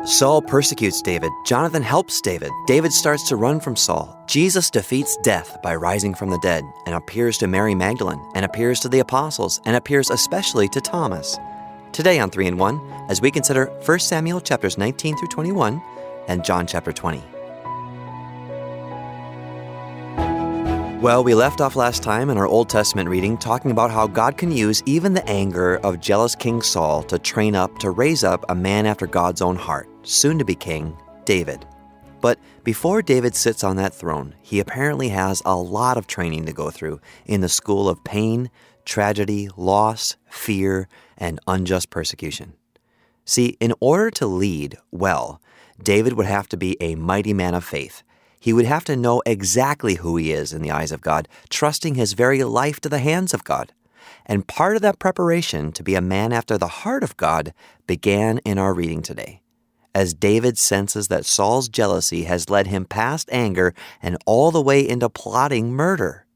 Saul persecutes David. Jonathan helps David. David starts to run from Saul. Jesus defeats death by rising from the dead and appears to Mary Magdalene and appears to the apostles and appears especially to Thomas. Today on 3 in 1, as we consider 1 Samuel chapters 19 through 21 and John chapter 20. Well, we left off last time in our Old Testament reading talking about how God can use even the anger of jealous King Saul to raise up a man after God's own heart, soon to be King David. But before David sits on that throne, he apparently has a lot of training to go through in the school of pain, tragedy, loss, fear, and unjust persecution. See, in order to lead well, David would have to be a mighty man of faith. He would have to know exactly who he is in the eyes of God, trusting his very life to the hands of God. And part of that preparation to be a man after the heart of God began in our reading today, as David senses that Saul's jealousy has led him past anger and all the way into plotting murder.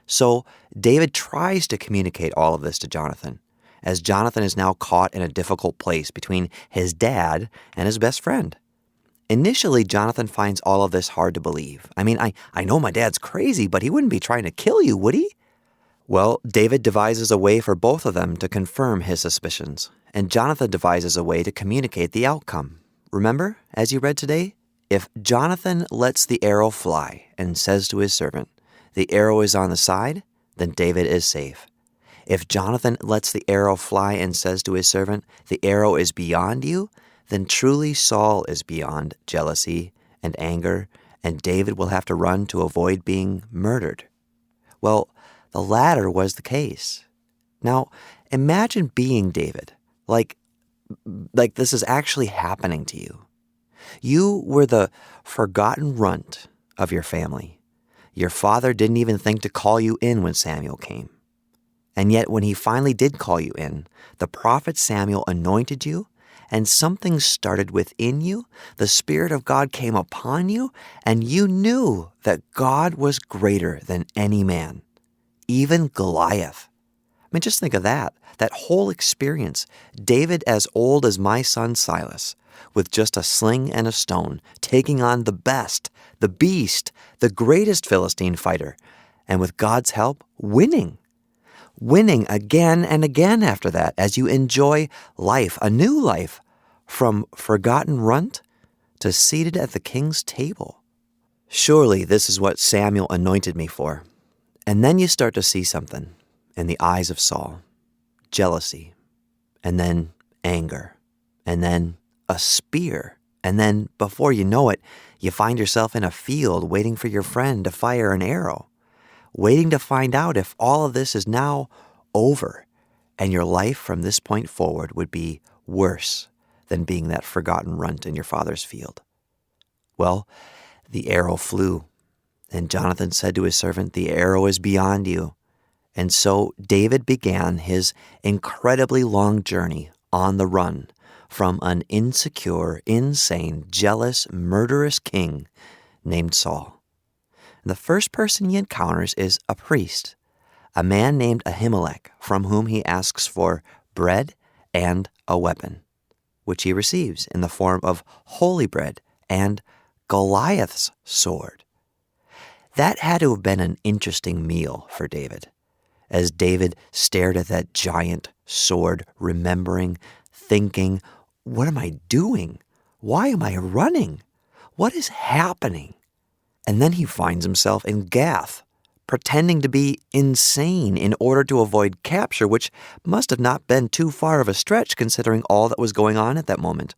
So David tries to communicate all of this to Jonathan, as Jonathan is now caught in a difficult place between his dad and his best friend. Initially, Jonathan finds all of this hard to believe. I mean, I know my dad's crazy, but he wouldn't be trying to kill you, would he? Well, David devises a way for both of them to confirm his suspicions, and Jonathan devises a way to communicate the outcome. Remember, as you read today, if Jonathan lets the arrow fly and says to his servant, "The arrow is on the side," then David is safe. If Jonathan lets the arrow fly and says to his servant, "The arrow is beyond you," then truly Saul is beyond jealousy and anger, and David will have to run to avoid being murdered. Well, the latter was the case. Now, imagine being David, like this is actually happening to you. You were the forgotten runt of your family. Your father didn't even think to call you in when Samuel came. And yet when he finally did call you in, the prophet Samuel anointed you, and something started within you. The Spirit of God came upon you, and you knew that God was greater than any man, even Goliath. I mean, just think of that whole experience. David as old as my son Silas, with just a sling and a stone, taking on the best, the beast, the greatest Philistine fighter, and with God's help, winning again and again after that as you enjoy life, a new life, from forgotten runt to seated at the king's table. Surely this is what Samuel anointed me for. And then you start to see something in the eyes of Saul. Jealousy, and then anger, and then a spear. And then before you know it, you find yourself in a field waiting for your friend to fire an arrow, waiting to find out if all of this is now over, and your life from this point forward would be worse than being that forgotten runt in your father's field. Well, the arrow flew, and Jonathan said to his servant, "The arrow is beyond you." And so David began his incredibly long journey on the run from an insecure, insane, jealous, murderous king named Saul. The first person he encounters is a priest, a man named Ahimelech, from whom he asks for bread and a weapon, which he receives in the form of holy bread and Goliath's sword. That had to have been an interesting meal for David, as David stared at that giant sword, remembering, thinking, what am I doing? Why am I running? What is happening? And then he finds himself in Gath, pretending to be insane in order to avoid capture, which must have not been too far of a stretch considering all that was going on at that moment.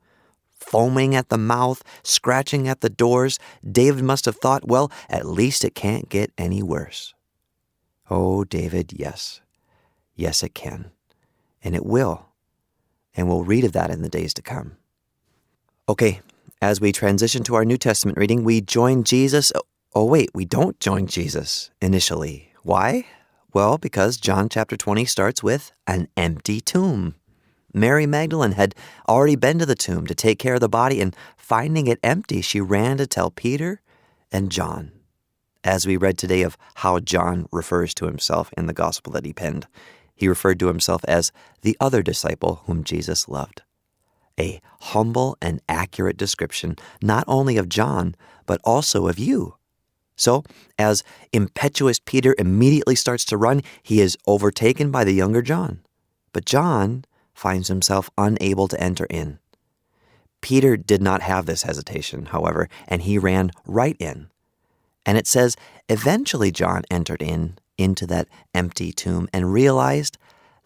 Foaming at the mouth, scratching at the doors, David must have thought, well, at least it can't get any worse. Oh, David, yes. Yes, it can. And it will. And we'll read of that in the days to come. Okay, as we transition to our New Testament reading, we join Jesus. Oh, wait, we don't join Jesus initially. Why? Well, because John chapter 20 starts with an empty tomb. Mary Magdalene had already been to the tomb to take care of the body, and finding it empty, she ran to tell Peter and John. As we read today of how John refers to himself in the gospel that he penned, he referred to himself as the other disciple whom Jesus loved. A humble and accurate description not only of John, but also of you. So, as impetuous Peter immediately starts to run, he is overtaken by the younger John. But John finds himself unable to enter in. Peter did not have this hesitation, however, and he ran right in. And it says, eventually John entered into that empty tomb and realized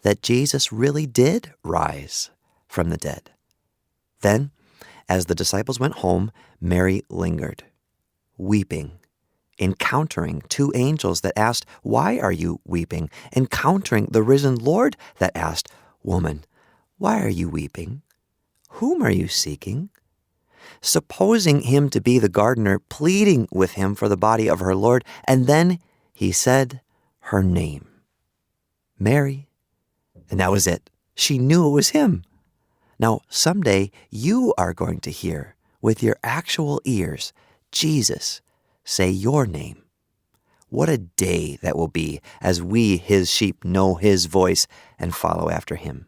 that Jesus really did rise from the dead. Then, as the disciples went home, Mary lingered, weeping, encountering two angels that asked, "Why are you weeping?" Encountering the risen Lord that asked, "Woman, why are you weeping? Whom are you seeking?" Supposing him to be the gardener, pleading with him for the body of her Lord, and then he said her name, Mary. And that was it. She knew it was him. Now, someday you are going to hear with your actual ears Jesus say your name. What a day that will be as we, his sheep, know his voice and follow after him.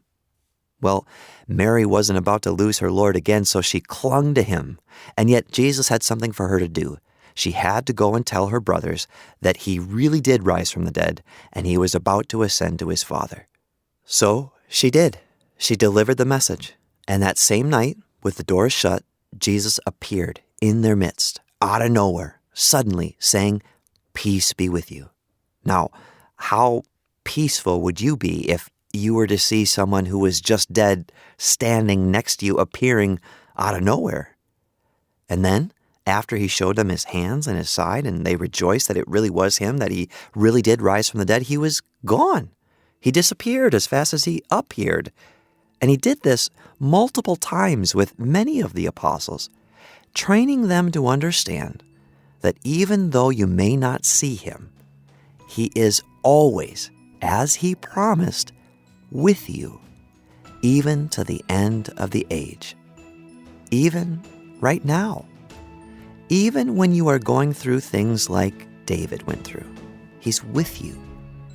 Well, Mary wasn't about to lose her Lord again, so she clung to him. And yet Jesus had something for her to do. She had to go and tell her brothers that he really did rise from the dead, and he was about to ascend to his Father. So she did. She delivered the message. And that same night, with the doors shut, Jesus appeared in their midst, out of nowhere, suddenly saying, "Peace be with you." Now, how peaceful would you be if you were to see someone who was just dead standing next to you, appearing out of nowhere? And then, after he showed them his hands and his side, and they rejoiced that it really was him, that he really did rise from the dead, he was gone. He disappeared as fast as he appeared. And he did this multiple times with many of the apostles, training them to understand that even though you may not see him, he is always, as he promised, with you, even to the end of the age. Even right now. Even when you are going through things like David went through, he's with you.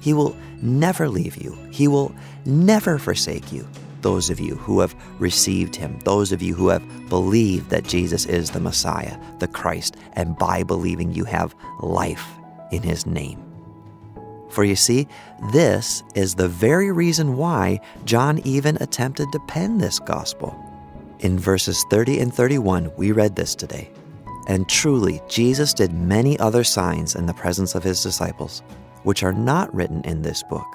He will never leave you. He will never forsake you. Those of you who have received him, those of you who have believed that Jesus is the Messiah, the Christ, and by believing you have life in his name. For you see, this is the very reason why John even attempted to pen this gospel. In verses 30 and 31, we read this today. And truly, Jesus did many other signs in the presence of his disciples, which are not written in this book.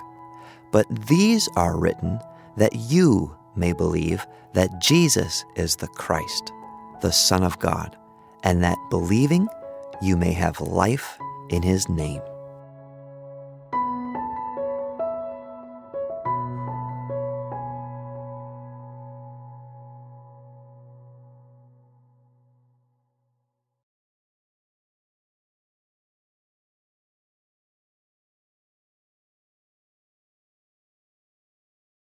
But these are written that you may believe that Jesus is the Christ, the Son of God, and that believing you may have life in his name.